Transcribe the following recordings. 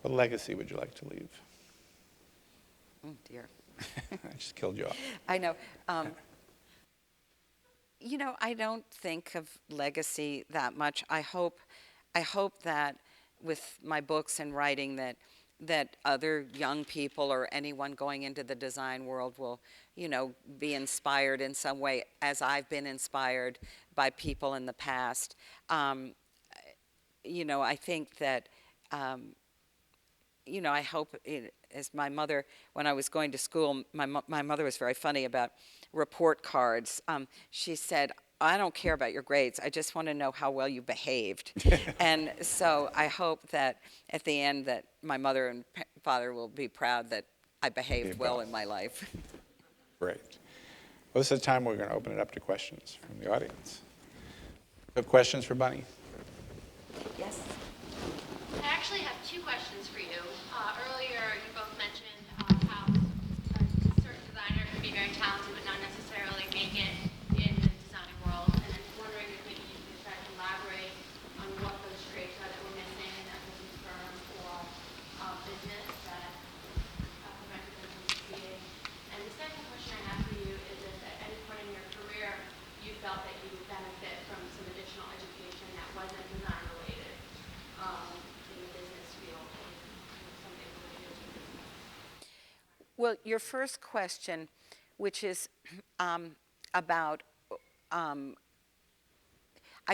What legacy would you like to leave? Oh, dear. I just killed you off. I know. You know, I don't think of legacy that much. I hope that with my books and writing that other young people or anyone going into the design world will, you know, be inspired in some way, as I've been inspired by people in the past. Um, you know, I think that, you know, I hope as my mother, when I was going to school, my mother was very funny about report cards. She said, I don't care about your grades. I just want to know how well you behaved. And so I hope that at the end that my mother and father will be proud that I behaved well in my life. Great. Well, this is the time we're going to open it up to questions from the audience. Have questions for Bunny? Yes. I actually have two questions for you. Earlier, you both mentioned how a certain designer can be very talented but not necessarily make it in the design world. And I'm wondering if maybe you could try to elaborate on what those traits are that we're missing in that business firm or business that prevented them from succeeding. And the second question I have for you is if at any point in your career you felt that you would benefit from some additional education that wasn't design related. In the business field, something related to business. Well, your first question, which is about, I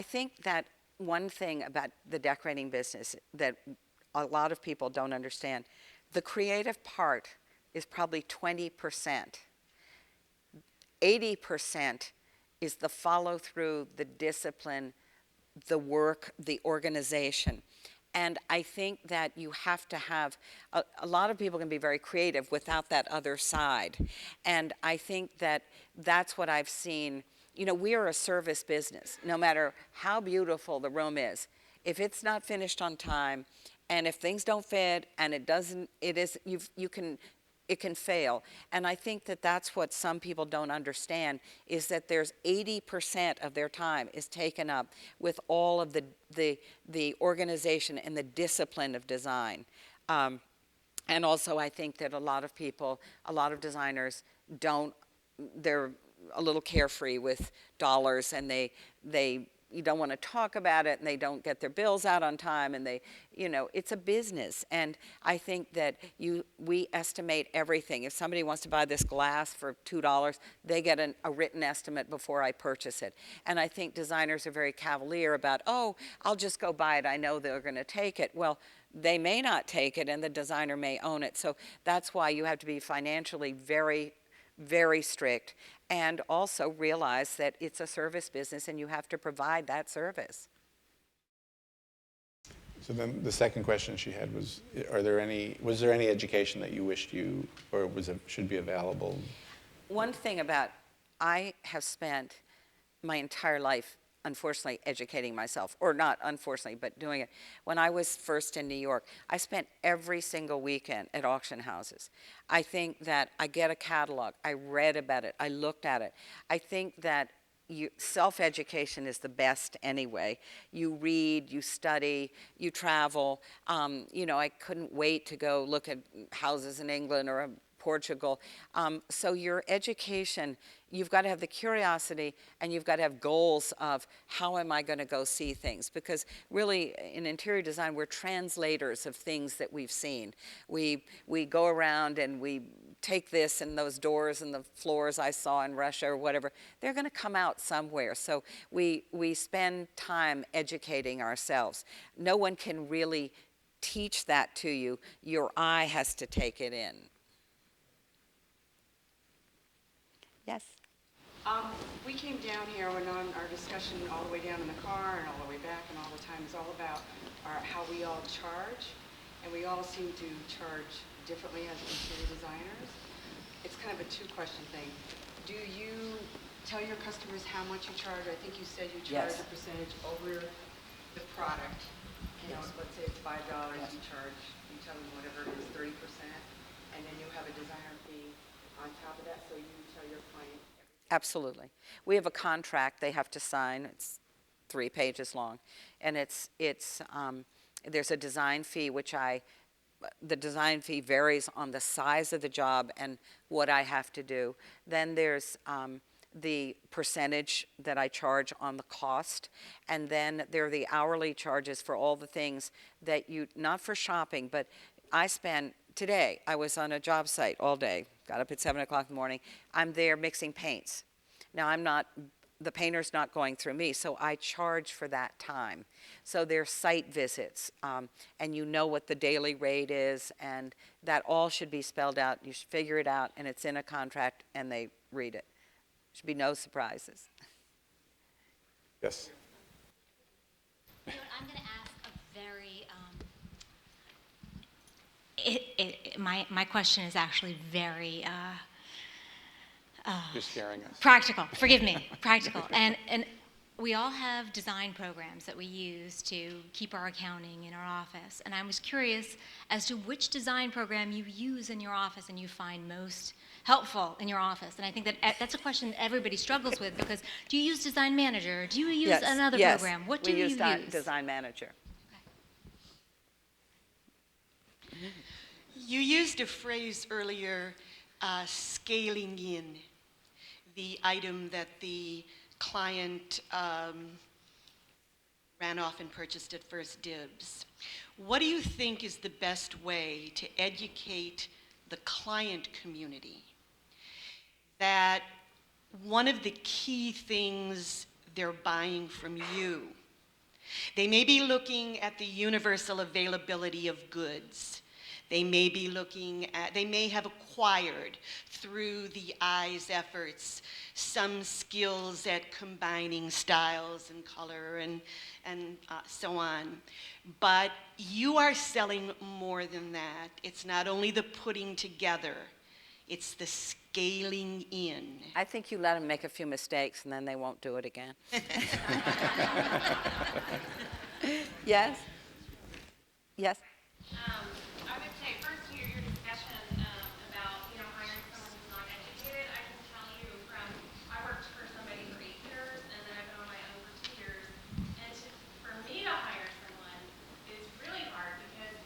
think that one thing about the decorating business that a lot of people don't understand, the creative part is probably 20%. 80% is the follow through, the discipline, the work, the organization. And I think that you have to have, a lot of people can be very creative without that other side. And I think that that's what I've seen. You know, we are a service business. No matter how beautiful the room is, if it's not finished on time, and if things don't fit, and it doesn't, it can fail. And I think that that's what some people don't understand, is that there's 80% of their time is taken up with all of the organization and the discipline of design. And also I think that a lot of people, a lot of designers they're a little carefree with dollars, and you don't want to talk about it, and they don't get their bills out on time, and you know, it's a business. And I think that we estimate everything. If somebody wants to buy this glass for $2, they get a written estimate before I purchase it. And I think designers are very cavalier about, oh, I'll just go buy it. I know they're going to take it. Well, they may not take it, and the designer may own it. So that's why you have to be financially very, very strict, and also realize that it's a service business and you have to provide that service. So then the second question she had was, was there any education that you wished should be available? One thing about, I have spent my entire life, unfortunately, educating myself, or not unfortunately, but doing it. When I was first in New York, I spent every single weekend at auction houses. I think that I get a catalog, I read about it, I looked at it. I think that self-education is the best anyway. You read, you study, you travel. You know, I couldn't wait to go look at houses in England or Portugal. So your education, you've got to have the curiosity, and you've got to have goals of how am I going to go see things, because really in interior design we're translators of things that we've seen. We go around and we take this, and those doors and the floors I saw in Russia or whatever, they're going to come out somewhere. So we spend time educating ourselves. No one can really teach that to you. Your eye has to take it in. Yes? We came down here and on our discussion all the way down in the car and all the way back and all the time is all about how we all charge, and we all seem to charge differently as interior designers. It's kind of a two-question thing. Do you tell your customers how much you charge? I think you said you charge Yes. a percentage over the product. You know, let's say it's $5, Yes. you tell them whatever it is, 30%, and then you have a designer fee on top of that, so you tell your client everything. Absolutely. We have a contract they have to sign. It's 3 pages long. And there's a design fee, which I the design fee varies on the size of the job and what I have to do. Then there's the percentage that I charge on the cost. And then there are the hourly charges for all the things that you, not for shopping, but today, I was on a job site all day, got up at 7 o'clock in the morning. I'm there mixing paints. Now, the painter's not going through me, so I charge for that time. So there's site visits, and you know what the daily rate is, and that all should be spelled out. You should figure it out, and it's in a contract, and they read it. Should be no surprises. Yes. You know what, I'm going to ask a very, my question is actually very You're scaring us. practical. Forgive me, practical. And we all have design programs that we use to keep our accounting in our office. And I was curious as to which design program you use in your office and you find most helpful in your office. And I think that that's a question that everybody struggles with, because do you use Design Manager? Do you use another program? What do you use? We use Design Manager. You used a phrase earlier, scaling in the item that the client ran off and purchased at first dibs. What do you think is the best way to educate the client community that one of the key things they're buying from you, they may be looking at the universal availability of goods. They may be they may have acquired through the eye's efforts some skills at combining styles and color and so on. But you are selling more than that. It's not only the putting together, it's the scaling in. I think you let them make a few mistakes and then they won't do it again. Yes? Yes? I would say first your discussion about hiring someone who's not educated. I can tell you I worked for somebody for 8 years and then I've been on my own for 2 years. And for me to hire someone is really hard because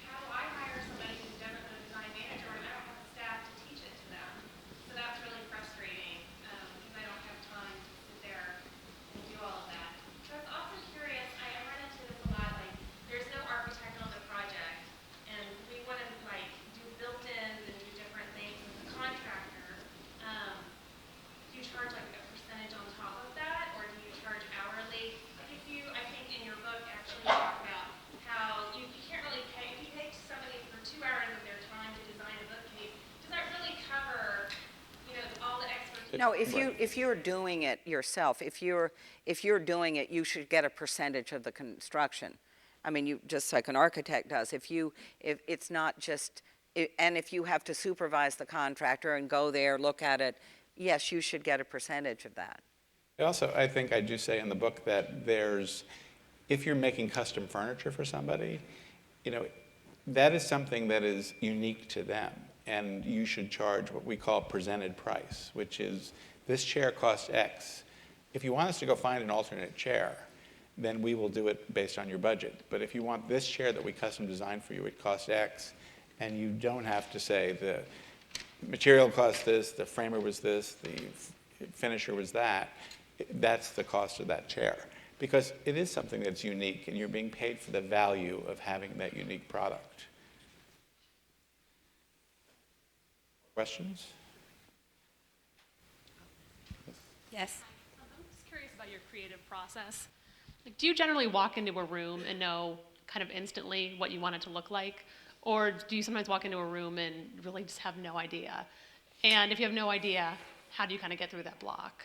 how do I hire somebody who doesn't know Design Manager and I don't have the staff to teach it to them? So that's really frustrating because I don't have time to sit there and do all of that. So I was also curious. I run into this a lot. Like there's no architect on the project. And we want to do built-ins and do different things with the contractor. Do you charge a percentage on top of that, or do you charge hourly? I think in your book actually you talk about how you can't really pay. If you pay somebody for 2 hours of their time to design a bookcase, does that really cover all the expertise? No, if you're doing it yourself, if you're doing it, you should get a percentage of the construction. I mean, you just like an architect does. If it's not just, and if you have to supervise the contractor and go there, look at it, yes, you should get a percentage of that. Also, I think I do say in the book that if you're making custom furniture for somebody, that is something that is unique to them. And you should charge what we call presented price, which is this chair costs X. If you want us to go find an alternate chair, then we will do it based on your budget. But if you want this chair that we custom designed for you, it costs X, and you don't have to say the material cost this, the framer was this, the finisher was that. That's the cost of that chair. Because it is something that's unique, and you're being paid for the value of having that unique product. Questions? Yes. I'm just curious about your creative process. Do you generally walk into a room and know kind of instantly what you want it to look like? Or do you sometimes walk into a room and really just have no idea? And if you have no idea, how do you kind of get through that block?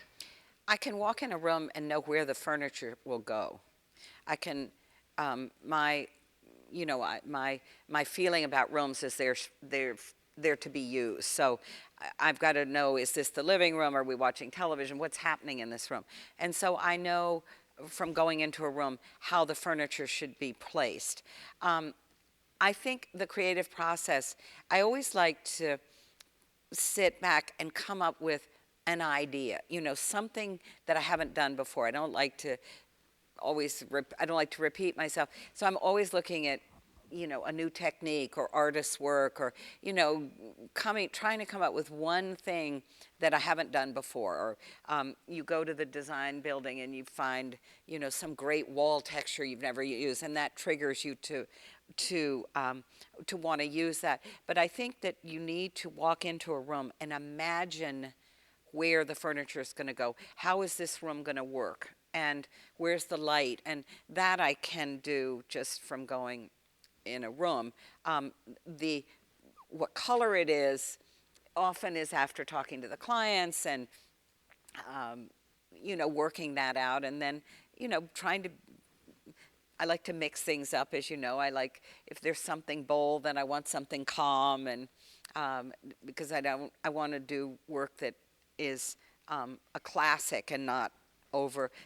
I can walk in a room and know where the furniture will go. I can, my feeling about rooms is they're to be used. So I've got to know, is this the living room? Are we watching television? What's happening in this room? And so I know from going into a room how the furniture should be placed. I think the creative process, I always like to sit back and come up with an idea, something that I haven't done before. I don't like to repeat myself. So I'm always looking at a new technique or artist's work, or, trying to come up with one thing that I haven't done before. Or you go to the design building and you find, some great wall texture you've never used, and that triggers you to want to use that. But I think that you need to walk into a room and imagine where the furniture is going to go. How is this room going to work? And where's the light? And that I can do just from going in a room. What color it is often is after talking to the clients and working that out, and then trying to. I like to mix things up, as you know. I like, if there's something bold, then I want something calm, and because I want to do work that is a classic and not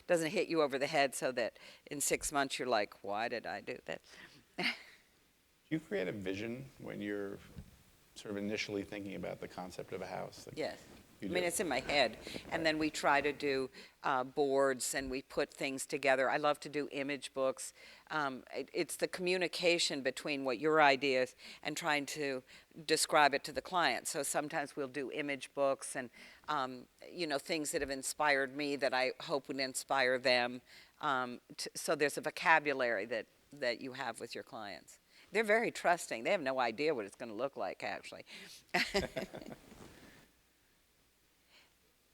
doesn't hit you over the head, so that in 6 months you're like, why did I do that? Do you create a vision when you're sort of initially thinking about the concept of a house? Yes. You I mean, do. it's in my head. And then we try to do boards, and we put things together. I love to do image books. It's the communication between what your idea is and trying to describe it to the client. So sometimes we'll do image books and, things that have inspired me that I hope would inspire them. So there's a vocabulary that you have with your clients. They're very trusting. They have no idea what it's going to look like, actually.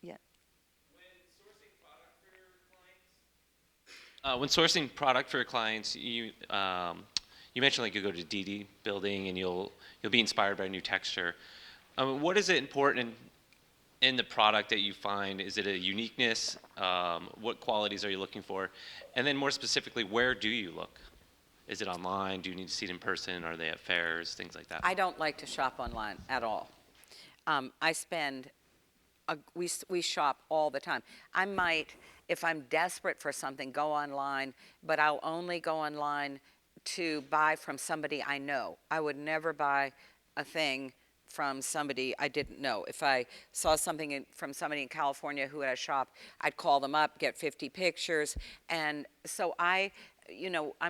Yeah. When sourcing product for your clients, you mentioned like you go to DD building and you'll be inspired by a new texture. What is it important in the product that you find? Is it a uniqueness? What qualities are you looking for? And then more specifically, where do you look? Is it online? Do you need to see it in person? Are they at fairs? Things like that. I don't like to shop online at all. We shop all the time. I might, if I'm desperate for something, go online, but I'll only go online to buy from somebody I know. I would never buy a thing from somebody I didn't know. If I saw something from somebody in California who had a shop, I'd call them up, get 50 pictures, and so I'm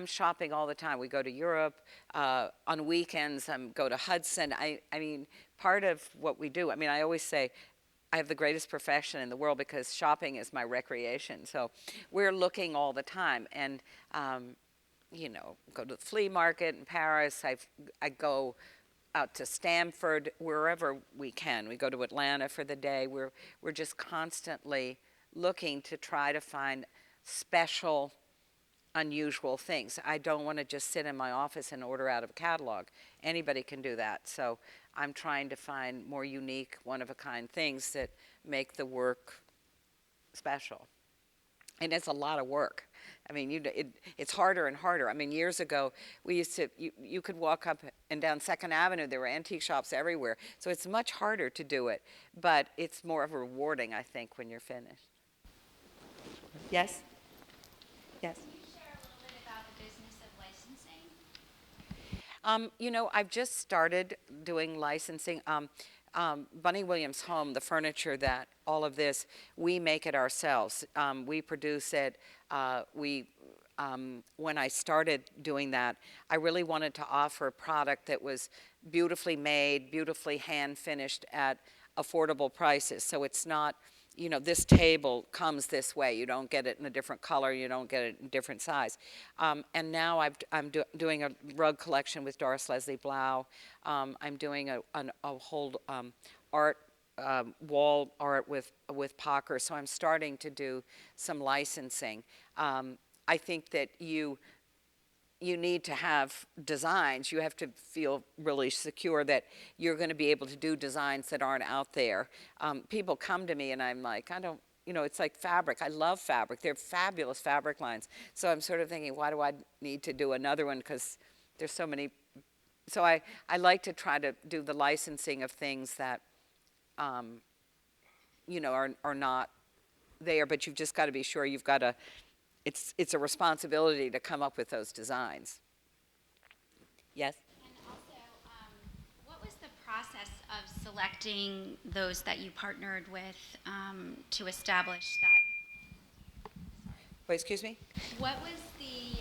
shopping all the time. We go to Europe on weekends. Go to Hudson. I mean, part of what we do. I mean, I always say I have the greatest profession in the world because shopping is my recreation. So we're looking all the time, and go to the flea market in Paris. I go out to Stamford, wherever we can. We go to Atlanta for the day. We're just constantly looking to try to find special, unusual things. I don't want to just sit in my office and order out of a catalog. Anybody can do that. So I'm trying to find more unique, one-of-a-kind things that make the work special. And it's a lot of work. I mean, it's harder and harder. I mean, years ago, we used to, you could walk up and down 2nd Avenue. There were antique shops everywhere. So it's much harder to do it. But it's more of rewarding, I think, when you're finished. Yes? Yes? Can you share a little bit about the business of licensing? I've just started doing licensing. Bunny Williams Home, the furniture that all of this, we make it ourselves. We produce it. When I started doing that, I really wanted to offer a product that was beautifully made, beautifully hand finished at affordable prices. So it's not, this table comes this way. You don't get it in a different color. You don't get it in a different size. And now I'm doing a rug collection with Doris Leslie Blau. I'm doing a whole art, wall art with Pocker. So I'm starting to do some licensing. I think that you need to have designs. You have to feel really secure that you're going to be able to do designs that aren't out there. People come to me and I'm like, it's like fabric. I love fabric. They're fabulous fabric lines. So I'm sort of thinking, why do I need to do another one? Because there's so many. So I like to try to do the licensing of things that, are not there, but you've just got to be sure you've got to, it's a responsibility to come up with those designs. Yes? And also, what was the process of selecting those that you partnered with to establish that? Wait, excuse me? What was the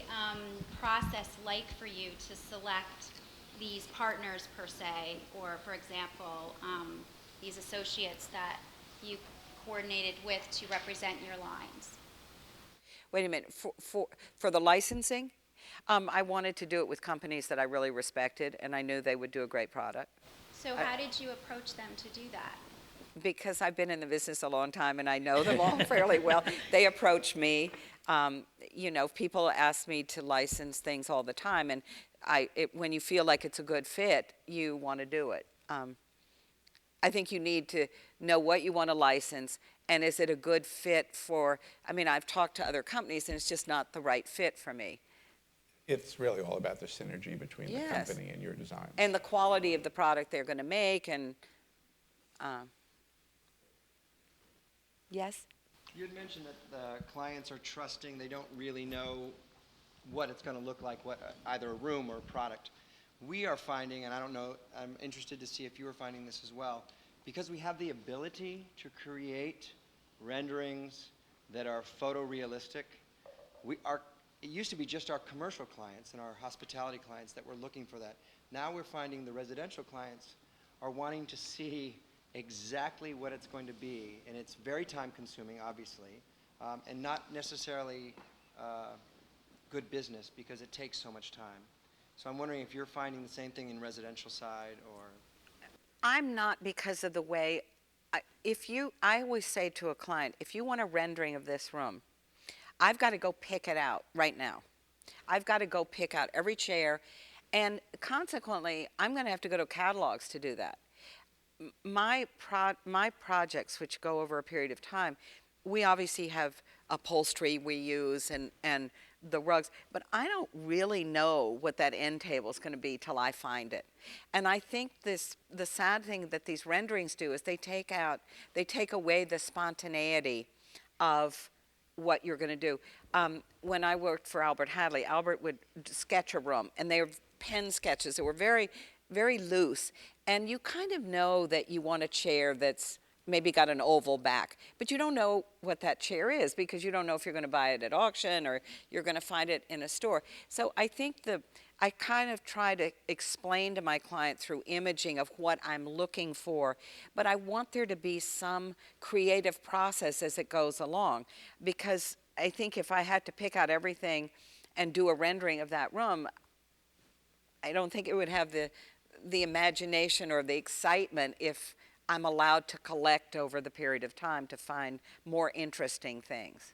process like for you to select these partners per se, or for example, these associates that you coordinated with to represent your lines? Wait a minute, for the licensing, I wanted to do it with companies that I really respected, and I knew they would do a great product. So how did you approach them to do that? Because I've been in the business a long time and I know them all fairly well, they approach me. You know, people ask me to license things all the time, and when you feel like it's a good fit, you want to do it. I think you need to know what you want to license, and is it a good fit for, I mean, I've talked to other companies and it's just not the right fit for me. It's really all about the synergy between the Yes. company and your design. And the quality of the product they're going to make, and, yes? You had mentioned that the clients are trusting, they don't really know what it's going to look like, either a room or a product. We are finding, and I don't know, I'm interested to see if you are finding this as well, because we have the ability to create renderings that are photorealistic. It used to be just our commercial clients and our hospitality clients that were looking for that. Now we're finding the residential clients are wanting to see exactly what it's going to be, and it's very time consuming, obviously, and not necessarily good business because it takes so much time. So I'm wondering if you're finding the same thing in residential side, or... I'm not, because of the way, I always say to a client, if you want a rendering of this room, I've got to go pick it out right now. I've got to go pick out every chair, and consequently, I'm going to have to go to catalogs to do that. My projects, which go over a period of time, we obviously have upholstery we use and the rugs, but I don't really know what that end table is going to be till I find it. And I think the sad thing that these renderings do is they take away the spontaneity of what you're going to do. When I worked for Albert Hadley, Albert would sketch a room, and they were pen sketches that were very, very loose. And you kind of know that you want a chair that's maybe got an oval back, but you don't know what that chair is because you don't know if you're going to buy it at auction or you're going to find it in a store. So I think I kind of try to explain to my client through imaging of what I'm looking for, but I want there to be some creative process as it goes along, because I think if I had to pick out everything and do a rendering of that room, I don't think it would have the imagination or the excitement if I'm allowed to collect over the period of time to find more interesting things.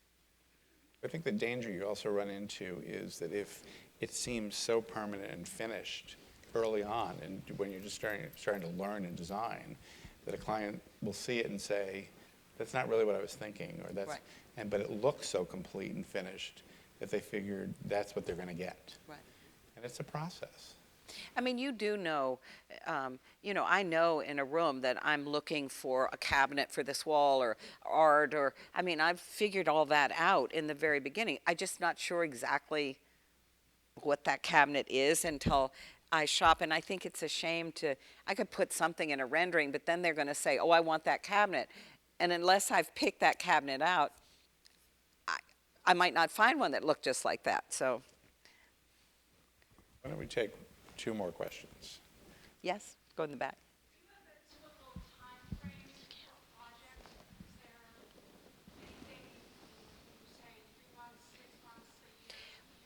I think the danger you also run into is that if it seems so permanent and finished early on, and when you're just starting to learn and design, that a client will see it and say, that's not really what I was thinking, or that's, Right. but it looks so complete and finished that they figured that's what they're going to get. Right. And it's a process. I mean, you do know, I know in a room that I'm looking for a cabinet for this wall or art, or, I mean, I've figured all that out in the very beginning. I'm just not sure exactly what that cabinet is until I shop, and I think it's a shame I could put something in a rendering, but then they're going to say, oh, I want that cabinet. And unless I've picked that cabinet out, I might not find one that looked just like that, so. Why don't we take 2 more questions? Yes, go in the back.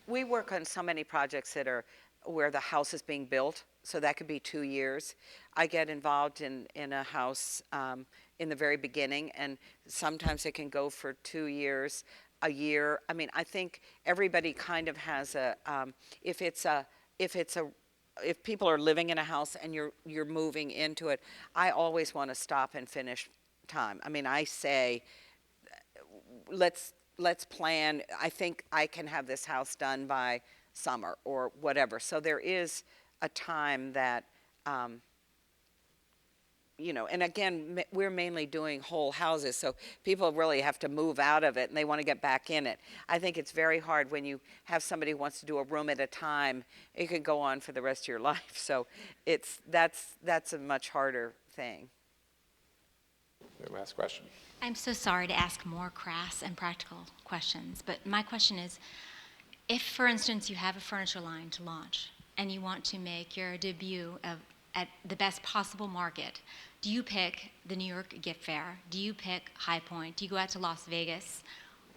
We work on so many projects that are where the house is being built, so that could be 2 years. I get involved in a house in the very beginning, and sometimes it can go for 2 years, a year. I mean, I think everybody kind of has if people are living in a house and you're moving into it, I always want to stop and finish time. I mean, I say, let's plan. I think I can have this house done by summer or whatever. So there is a time that, and again, we're mainly doing whole houses, so people really have to move out of it and they want to get back in it. I think it's very hard when you have somebody who wants to do a room at a time. It could go on for the rest of your life. So that's a much harder thing. The last question. I'm so sorry to ask more crass and practical questions, but my question is, if, for instance, you have a furniture line to launch and you want to make your debut at the best possible market, do you pick the New York Gift Fair? Do you pick High Point? Do you go out to Las Vegas?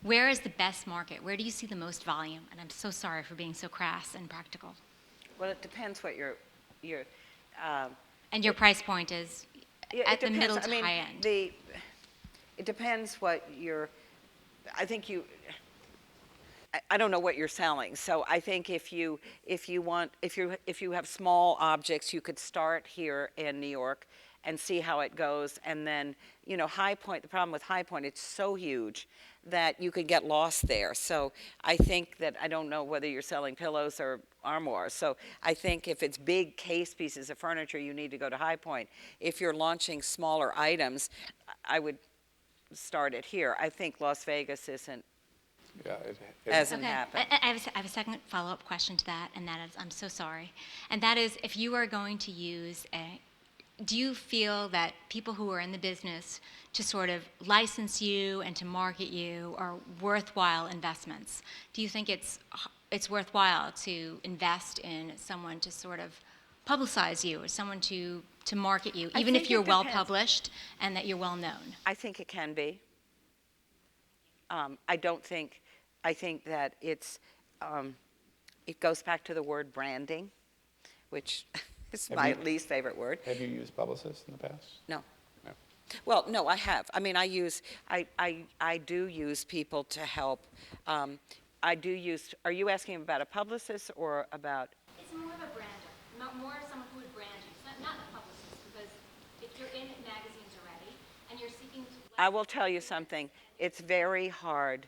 Where is the best market? Where do you see the most volume? And I'm so sorry for being so crass and practical. Well, it depends what your And your price point is yeah, at it the depends. middle I to mean, high end. It depends what I think I don't know what you're selling. So I think if you have small objects, you could start here in New York and see how it goes. And then, High Point, the problem with High Point, it's so huge that you could get lost there. So I think that, I don't know whether you're selling pillows or armoires. So I think if it's big case pieces of furniture, you need to go to High Point. If you're launching smaller items, I would start it here. I think Las Vegas isn't, Yeah, hasn't happened. I have a second follow-up question to that, and that is, I'm so sorry. And that is, if you are going to use do you feel that people who are in the business to sort of license you and to market you are worthwhile investments? Do you think it's worthwhile to invest in someone to sort of publicize you or someone to market you, even if think you're it well depends. published and that you're well known? I think it can be. I think that it goes back to the word branding, which is Have my you- least favorite word. Have you used Publicist in the past? No. No. Well, no, I have. I mean, I do use people to help. Are you asking about a publicist or about? It's more of a brander, more of someone who would brand you. It's not a publicist, because if you're in magazines already and you're seeking to... I will tell you something. It's very hard,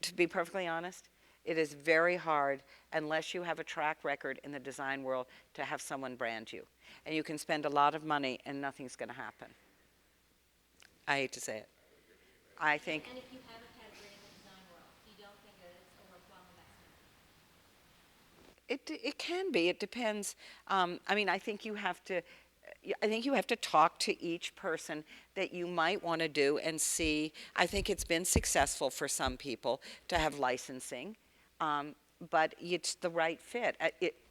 to be perfectly honest, it is very hard unless you have a track record in the design world to have someone brand you. And you can spend a lot of money and nothing's going to happen. I hate to say it. I think And if you have a pedigree in the design world, you don't think that it's a worthwhile investment? it can be. It depends. I mean, I think you have to talk to each person that you might want to do and see. I think it's been successful for some people to have licensing, but it's the right fit.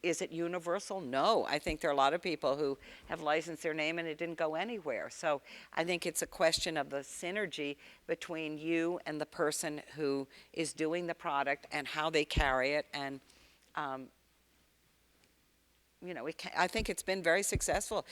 Is it universal? No. I think there are a lot of people who have licensed their name and it didn't go anywhere. So I think it's a question of the synergy between you and the person who is doing the product and how they carry it. And I think it's been very successful.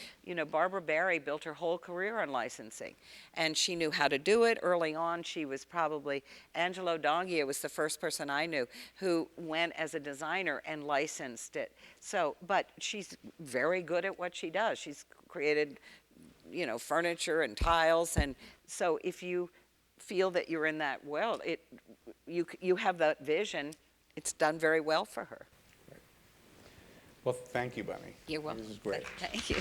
Barbara Barry built her whole career on licensing, and she knew how to do it early on. She was probably, Angelo Donghia was the first person I knew who went as a designer and licensed it. So, but she's very good at what she does. She's created, furniture and tiles, and so if you feel that you're in that world, you have that vision, it's done very well for her. Well, thank you, Bunny. You're welcome. This is great. Thank you.